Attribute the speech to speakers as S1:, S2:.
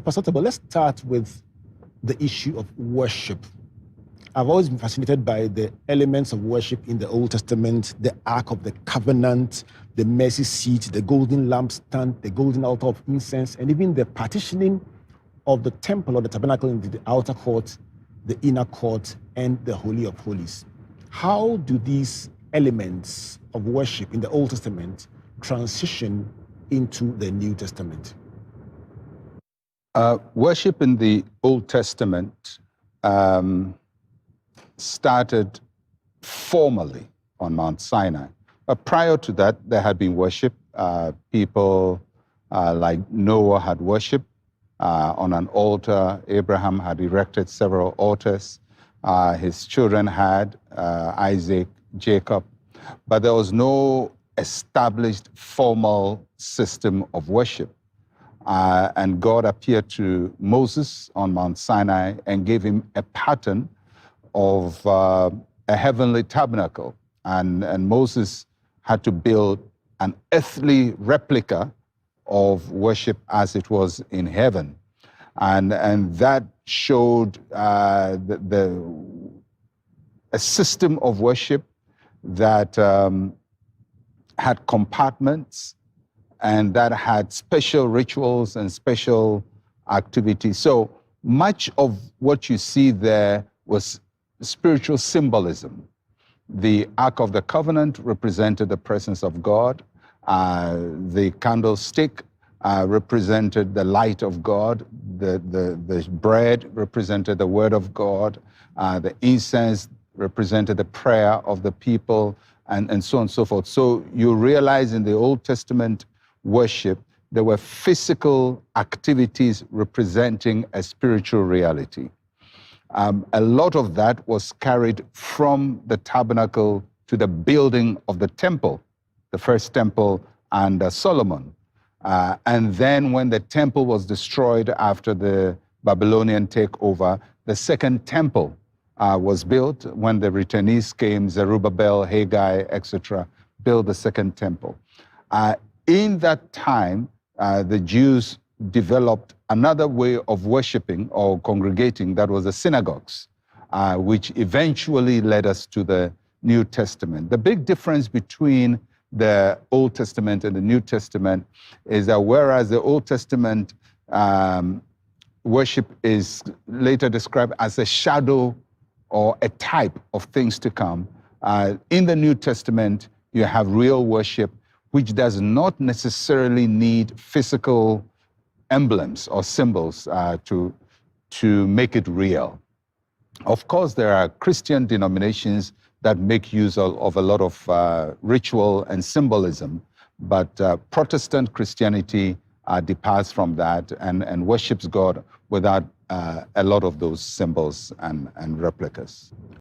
S1: Pastor Otabil, let's start with the issue of worship. I've always been fascinated by the elements of worship in the Old Testament, the Ark of the Covenant, the mercy seat, the golden lampstand, the golden altar of incense, and even the partitioning of the temple or the tabernacle into the outer court, the inner court, and the Holy of Holies. How do these elements of worship in the Old Testament transition into the New Testament?
S2: Worship in the Old Testament started formally on Mount Sinai. Prior to that, there had been worship. People like Noah had worship on an altar. Abraham had erected several altars. His children had Isaac, Jacob. But there was no established formal system of worship. And God appeared to Moses on Mount Sinai and gave him a pattern of a heavenly tabernacle. And Moses had to build an earthly replica of worship as it was in heaven. And that showed a system of worship that had compartments and that had special rituals and special activities. So much of what you see there was spiritual symbolism. The Ark of the Covenant represented the presence of God. The candlestick represented the light of God. The bread represented the word of God. The incense represented the prayer of the people, and so on and so forth. So you realize in the Old Testament worship, there were physical activities representing a spiritual reality. A lot of that was carried from the tabernacle to the building of the temple, the first temple under Solomon. And then when the temple was destroyed after the Babylonian takeover, the second temple was built. When the returnees came, Zerubbabel, Haggai, etc., built the second temple. In that time, the Jews developed another way of worshiping or congregating, that was the synagogues, which eventually led us to the New Testament. The big difference between the Old Testament and the New Testament is that whereas the Old Testament worship is later described as a shadow or a type of things to come, in the New Testament, you have real worship, which does not necessarily need physical emblems or symbols to make it real. Of course, there are Christian denominations that make use of a lot of ritual and symbolism, but Protestant Christianity departs from that and worships God without a lot of those symbols and replicas.